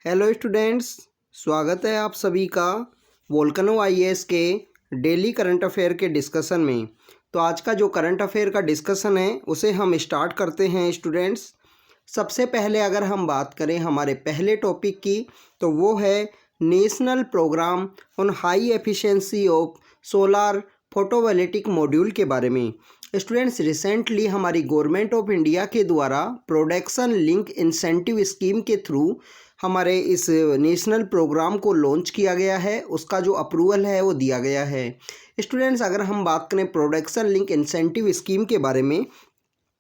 Hello students, स्वागत है आप सभी का वोल्केनो आईएएस के डेली करंट अफेयर के डिस्कशन में। तो आज का जो करंट अफेयर का डिस्कशन है उसे हम स्टार्ट करते हैं स्टूडेंट्स। सबसे पहले अगर हम बात करें हमारे पहले टॉपिक की तो वो है national programme on high efficiency of solar photovoltaic module के बारे में। स्टूडेंट्स, रिसेंटली हमारी गवर्नमेंट ऑफ इंडिया के द्वारा प्रोडक्शन लिंक इंसेंटिव स्कीम के थ्रू हमारे इस नेशनल प्रोग्राम को लॉन्च किया गया है, उसका जो अप्रूवल है वो दिया गया है। स्टूडेंट्स, अगर हम बात करें प्रोडक्शन लिंक इंसेंटिव स्कीम के बारे में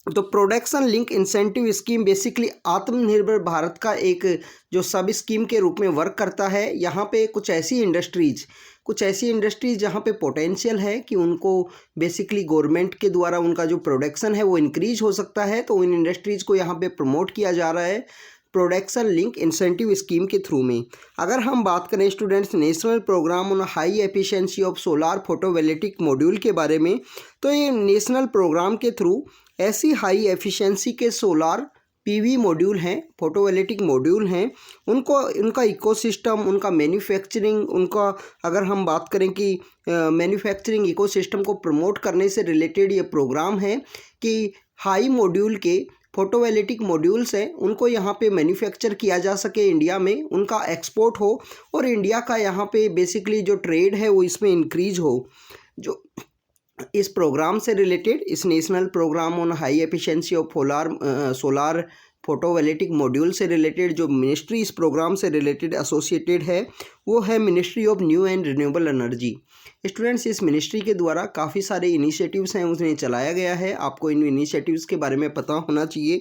तो production link incentive scheme basically आत्मनिर्भर भारत का एक जो सब स्कीम के रूप में वर्क करता है। यहाँ पे कुछ ऐसी इंडस्ट्रीज़ जहाँ पे पोटेंशियल है कि उनको बेसिकली गवर्नमेंट के द्वारा उनका जो प्रोडक्शन है वो इंक्रीज हो सकता है, तो उन इंडस्ट्रीज़ को यहाँ पे प्रमोट किया जा रहा है प्रोडक्शन लिंक इंसेंटिव स्कीम के थ्रू में। अगर हम बात करें students national programme on high efficiency of solar photovoltaic module के बारे में, तो ये नेशनल प्रोग्राम के थ्रू ऐसी हाई एफिशिएंसी के सोलार पीवी मॉड्यूल हैं, फोटोवोल्टिक मॉड्यूल हैं, उनका इकोसिस्टम, उनका मैन्युफैक्चरिंग, उनका अगर हम बात करें कि मैन्युफैक्चरिंग इकोसिस्टम को प्रमोट करने से रिलेटेड ये प्रोग्राम है कि हाई मॉड्यूल के फोटोवोल्टिक मॉड्यूल्स हैं उनको यहाँ पे मैन्युफैक्चर किया जा सके, इंडिया में उनका एक्सपोर्ट हो और इंडिया का यहाँ पे बेसिकली जो ट्रेड है वो इसमें इंक्रीज हो। जो इस प्रोग्राम से रिलेटेड, इस national programme on high efficiency of solar photovoltaic module से रिलेटेड जो मिनिस्ट्री इस प्रोग्राम से रिलेटेड एसोसिएटेड है वो है ministry of new and renewable energy. Students, इस मिनिस्ट्री के द्वारा काफ़ी सारे इनिशिएटिव्स हैं उन्हें चलाया गया है। आपको इन इनिशिएटिव्स के बारे में पता होना चाहिए।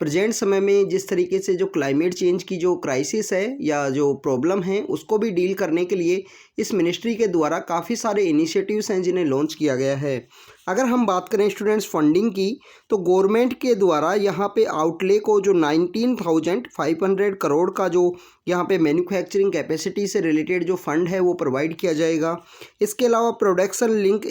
प्रेजेंट समय में जिस तरीके से जो क्लाइमेट चेंज की जो क्राइसिस है या जो प्रॉब्लम है उसको भी डील करने के लिए इस मिनिस्ट्री के द्वारा काफ़ी सारे इनिशिएटिव्स हैं जिन्हें लॉन्च किया गया है। अगर हम बात करें स्टूडेंट्स फंडिंग की तो गवर्नमेंट के द्वारा यहाँ पे आउटले को जो 19,500 करोड़ का जो यहाँ पे मैन्युफैक्चरिंग कैपेसिटी से रिलेटेड जो फंड है वो प्रोवाइड किया जाएगा। इसके अलावा प्रोडक्शन लिंक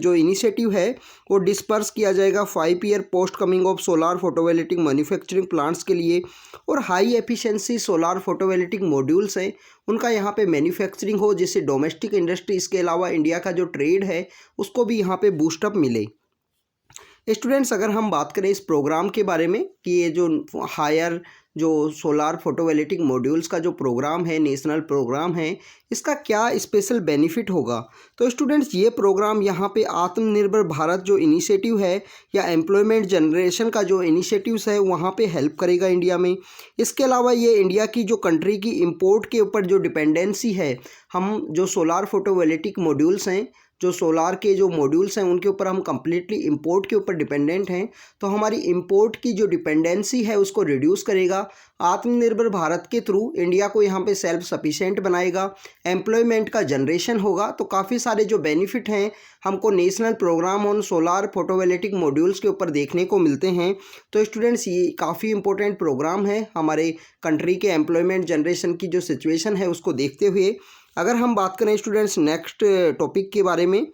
जो इनिशिएटिव है वो डिस्पर्स किया जाएगा 5 year post coming of solar photovoltaic manufacturing plants के लिए, और high efficiency solar photovoltaic modules हैं उनका यहाँ पे मैन्युफैक्चरिंग हो, जिससे डोमेस्टिक इंडस्ट्री इसके अलावा इंडिया का जो ट्रेड है उसको भी यहाँ पे बूस्टअप मिले। स्टूडेंट्स, अगर हम बात करें इस प्रोग्राम के बारे में कि ये जो हायर जो सोलार फोटोवोल्टिक मॉड्यूल्स का जो प्रोग्राम है, नेशनल प्रोग्राम है, इसका क्या स्पेशल बेनिफिट होगा, तो स्टूडेंट्स ये प्रोग्राम यहाँ पे आत्मनिर्भर भारत जो इनिशिएटिव है या एम्प्लॉयमेंट जनरेशन का जो इनिशिएटिव्स है वहाँ पे हेल्प करेगा इंडिया में। इसके अलावा ये इंडिया की जो कंट्री की इंपोर्ट के ऊपर जो डिपेंडेंसी है, हम जो सोलार फोटोवोल्टिक मॉड्यूल्स हैं, जो सोलार के जो मॉड्यूल्स हैं उनके ऊपर हम कम्प्लीटली इंपोर्ट के ऊपर डिपेंडेंट हैं, तो हमारी इंपोर्ट की जो डिपेंडेंसी है उसको रिड्यूस करेगा। आत्मनिर्भर भारत के थ्रू इंडिया को यहाँ पे सेल्फ सफिशिएंट बनाएगा, एम्प्लॉयमेंट का जनरेशन होगा। तो काफ़ी सारे जो बेनिफिट हैं हमको national programme on solar photovoltaic modules के ऊपर देखने को मिलते हैं। तो स्टूडेंट्स, ये काफ़ी इंपॉर्टेंट प्रोग्राम है हमारे कंट्री के एम्प्लॉयमेंट जनरेशन की जो सिचुएशन है उसको देखते हुए। अगर हम बात करें स्टूडेंट्स नेक्स्ट टॉपिक के बारे में,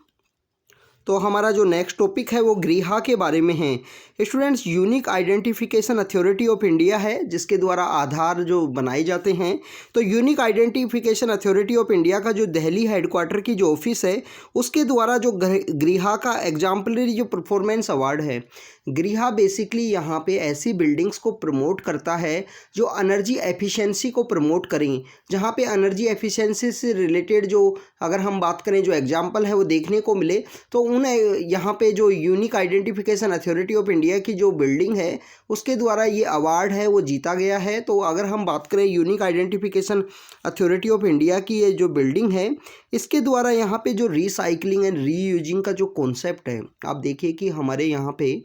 तो हमारा जो नेक्स्ट टॉपिक है वो ग्रीहा के बारे में है। Students, unique identification authority of India है जिसके द्वारा आधार जो बनाए जाते हैं। तो unique identification authority of India का जो दिल्ली हेडक्वार्टर की जो ऑफिस है उसके द्वारा जो ग्रीहा का एग्जाम्पलरी जो परफॉर्मेंस अवार्ड है, ग्रीहा बेसिकली यहाँ पे ऐसी बिल्डिंग्स को प्रमोट करता है जो एनर्जी एफिशिएंसी को प्रमोट करें, जहाँ पे एनर्जी एफिशिएंसी से रिलेटेड जो अगर हम बात करें जो एग्जांपल है वो देखने को मिले, तो उन यहाँ पे जो unique identification authority of India की जो बिल्डिंग है उसके द्वारा ये अवार्ड है वो जीता गया है। तो अगर हम बात करें unique identification authority of India की ये जो बिल्डिंग है इसके द्वारा यहाँ पे जो रिसाइकलिंग एंड रीयूजिंग का जो कॉन्सेप्ट है, आप देखिए कि हमारे यहाँ पे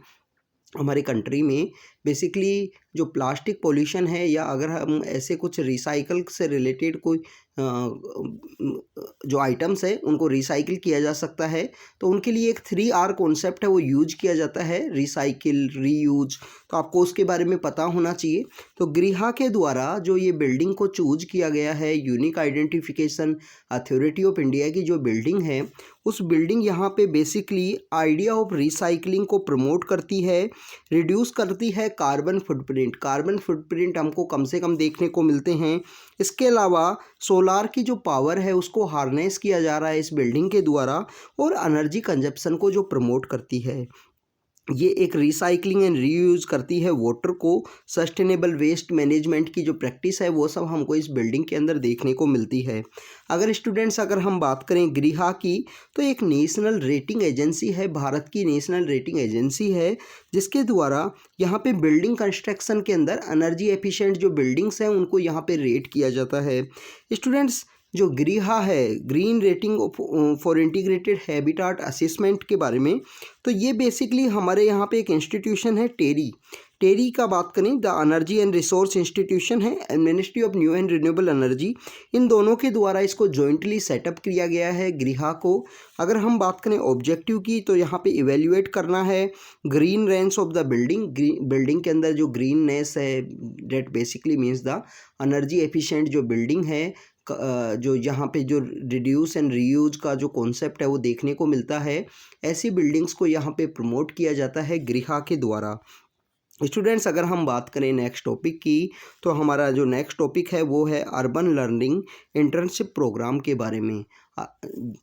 हमारे कंट्री में बेसिकली जो प्लास्टिक पोल्यूशन है या अगर हम ऐसे कुछ रिसाइकल से रिलेटेड कोई जो आइटम्स है उनको रिसाइकिल किया जा सकता है, तो उनके लिए एक 3R कॉन्सेप्ट है वो यूज किया जाता है, रिसाइकिल, रीयूज। तो आपको उसके बारे में पता होना चाहिए। तो ग्रीहा के द्वारा जो ये बिल्डिंग को चूज किया गया है, unique identification authority of India की जो बिल्डिंग है, उस बिल्डिंग यहाँ पे बेसिकली आइडिया ऑफ रिसाइकलिंग को प्रमोट करती है, रिड्यूस करती है कार्बन फुटप्रिंट। कार्बन फुटप्रिंट हमको कम से कम देखने को मिलते हैं। इसके अलावा सोलार की जो पावर है उसको हार्नेस किया जा रहा है इस बिल्डिंग के द्वारा और एनर्जी कंजप्शन को जो प्रमोट करती है। ये एक रिसाइकलिंग एंड रीयूज करती है वाटर को। सस्टेनेबल वेस्ट मैनेजमेंट की जो प्रैक्टिस है वो सब हमको इस बिल्डिंग के अंदर देखने को मिलती है। अगर हम बात करें गृहा की, तो एक नेशनल रेटिंग एजेंसी है, भारत की नेशनल रेटिंग एजेंसी है, जिसके द्वारा यहाँ पे बिल्डिंग कंस्ट्रक्शन के अंदर एनर्जी एफिशिएंट जो बिल्डिंग्स हैं उनको यहाँ पे रेट किया जाता है। स्टूडेंट्स, जो गृहा है, green rating for integrated habitat assessment के बारे में, तो ये बेसिकली हमारे यहाँ पे एक इंस्टीट्यूशन है टेरी का बात करें, the energy and resource institution है, ministry of new and renewable energy, इन दोनों के द्वारा इसको जॉइंटली सेटअप किया गया है गृहा को। अगर हम बात करें ऑब्जेक्टिव की, तो यहाँ पे इवेल्युएट करना है green range of the building के अंदर जो ग्रीननेस है, that basically means the energy efficient जो बिल्डिंग है, जो यहाँ पे जो रिड्यूस एंड रीयूज का जो कॉन्सेप्ट है वो देखने को मिलता है। ऐसी बिल्डिंग्स को यहाँ पे प्रमोट किया जाता है गृहा के द्वारा। स्टूडेंट्स, अगर हम बात करें नेक्स्ट टॉपिक की, तो हमारा जो नेक्स्ट टॉपिक है वो है अर्बन लर्निंग इंटर्नशिप प्रोग्राम के बारे में।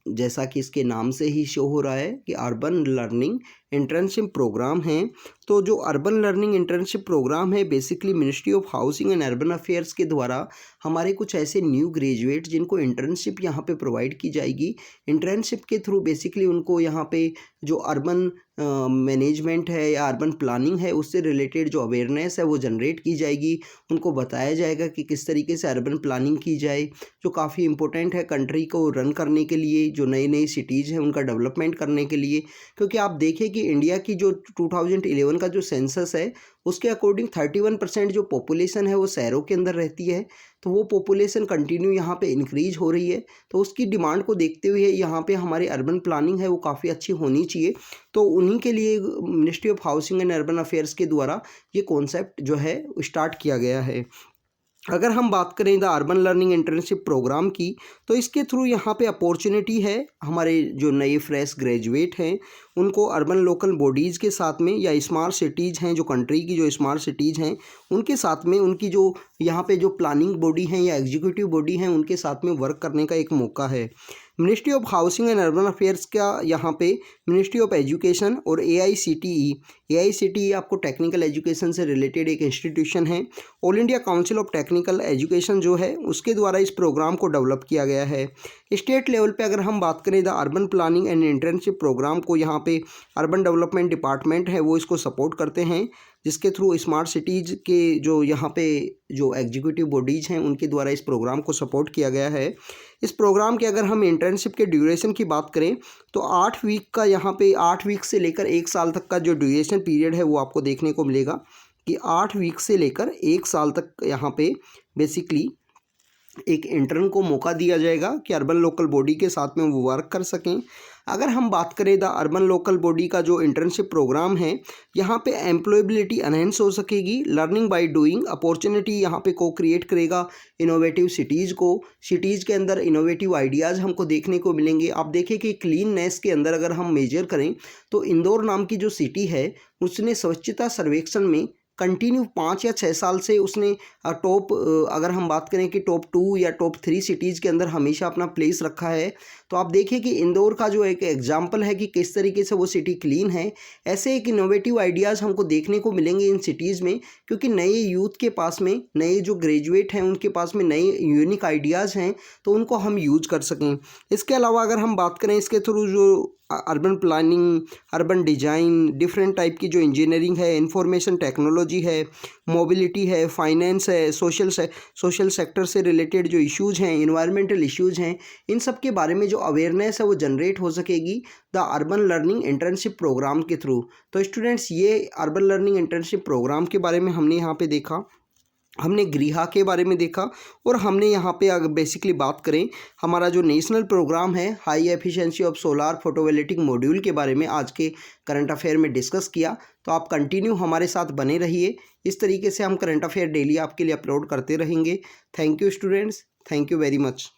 जैसा कि इसके नाम से ही शो हो रहा है कि अर्बन लर्निंग इंटर्नशिप प्रोग्राम है। तो जो अर्बन लर्निंग इंटर्नशिप प्रोग्राम है, basically ministry of housing and urban affairs के द्वारा हमारे कुछ ऐसे न्यू ग्रेजुएट जिनको इंटर्नशिप यहाँ पे प्रोवाइड की जाएगी। इंटर्नशिप के थ्रू बेसिकली उनको यहाँ पे जो अर्बन मैनेजमेंट है या अर्बन प्लानिंग है उससे रिलेटेड जो अवेयरनेस है वो जनरेट की जाएगी। उनको बताया जाएगा कि किस तरीके से अर्बन प्लानिंग की जाए, जो काफ़ी इंपॉर्टेंट है कंट्री को रन करने के लिए, जो नई सिटीज़ हैं उनका डेवलपमेंट करने के लिए। क्योंकि आप देखें कि इंडिया की जो 2011 का जो सेंसस है उसके अकॉर्डिंग 31% जो पॉपुलेशन है वो शहरों के अंदर रहती है। तो वो पॉपुलेशन कंटिन्यू यहाँ पे इंक्रीज हो रही है, तो उसकी डिमांड को देखते हुए यहाँ पे हमारी अर्बन प्लानिंग है वो काफ़ी अच्छी होनी चाहिए। तो उन्हीं के लिए ministry of housing and urban affairs के द्वारा ये कॉन्सेप्ट जो है स्टार्ट किया गया है। अगर हम बात करें the urban learning internship programme की, तो इसके थ्रू यहाँ पे अपॉर्चुनिटी है हमारे जो नए फ्रेश ग्रेजुएट हैं उनको अर्बन लोकल बॉडीज़ के साथ में या स्मार्ट सिटीज़ हैं, जो कंट्री की जो स्मार्ट सिटीज़ हैं उनके साथ में, उनकी जो यहाँ पे जो प्लानिंग बॉडी हैं या एग्जीक्यूटिव बॉडी हैं उनके साथ में वर्क करने का एक मौका है। Ministry of housing and urban affairs का यहाँ पे मिनिस्ट्री ऑफ एजुकेशन और AICTE आपको टेक्निकल एजुकेशन से रिलेटेड एक इंस्टीट्यूशन है। All India council of technical education जो है उसके द्वारा इस प्रोग्राम को डेवलप किया गया है। स्टेट लेवल पे अगर हम बात करें the urban planning and internship programme को, यहाँ पे अर्बन डेवलपमेंट डिपार्टमेंट है वो इसको सपोर्ट करते हैं, जिसके थ्रू स्मार्ट सिटीज़ के जो यहाँ पे जो एग्जीक्यूटिव बॉडीज़ हैं उनके द्वारा इस प्रोग्राम को सपोर्ट किया गया है। इस प्रोग्राम के अगर हम इंटर्नशिप के ड्यूरेशन की बात करें तो 8 वीक का यहाँ पे 8 वीक से लेकर 1 साल तक का जो ड्यूरेशन पीरियड है वो आपको देखने को मिलेगा कि 8 वीक से लेकर 1 साल तक यहाँ पे बेसिकली एक इंटर्न को मौका दिया जाएगा कि अर्बन लोकल बॉडी के साथ में वो वर्क कर सकें। अगर हम बात करें द अर्बन लोकल बॉडी का जो इंटर्नशिप प्रोग्राम है, यहाँ पे एम्प्लॉयबिलिटी एनहेंस हो सकेगी, लर्निंग बाय डूइंग, अपॉर्चुनिटी यहाँ पे को क्रिएट करेगा इनोवेटिव सिटीज़ को, सिटीज़ के अंदर इनोवेटिव आइडियाज़ हमको देखने को मिलेंगे। आप देखें कि क्लीननेस के अंदर अगर हम मेजर करें तो इंदौर नाम की जो सिटी है उसने स्वच्छता सर्वेक्षण में कंटिन्यू 5 या 6 साल से उसने टॉप, अगर हम बात करें कि टॉप 2 या टॉप 3 सिटीज़ के अंदर हमेशा अपना प्लेस रखा है। तो आप देखिए कि इंदौर का जो एक एग्जाम्पल है कि किस तरीके से वो सिटी क्लीन है। ऐसे एक इनोवेटिव आइडियाज़ हमको देखने को मिलेंगे इन सिटीज़ में, क्योंकि नए यूथ के पास में, नए जो ग्रेजुएट हैं उनके पास में नए यूनिक आइडियाज़ हैं, तो उनको हम यूज कर सकें। इसके अलावा अगर हम बात करें इसके थ्रू जो urban planning, urban design, different type की जो इंजीनियरिंग है, इंफॉर्मेशन टेक्नोलॉजी है, मोबिलिटी है, फाइनेंस है, सोशल सेक्टर से रिलेटेड जो इश्यूज़ हैं, इन्वायरमेंटल इश्यूज़ हैं, इन सब के बारे में जो अवेयरनेस है वो जनरेट हो सकेगी the urban learning internship programme के थ्रू। तो स्टूडेंट्स, ये अर्बन लर्निंग इंटर्नशिप प्रोग्राम के बारे में हमने यहाँ पे देखा, हमने गृहा के बारे में देखा, और हमने यहाँ पे अगर बेसिकली बात करें हमारा जो नेशनल प्रोग्राम है high efficiency of solar photovoltaic module के बारे में आज के करंट अफेयर में डिस्कस किया। तो आप कंटिन्यू हमारे साथ बने रहिए, इस तरीके से हम करंट अफेयर डेली आपके लिए अपलोड करते रहेंगे। Thank you students, thank you very much.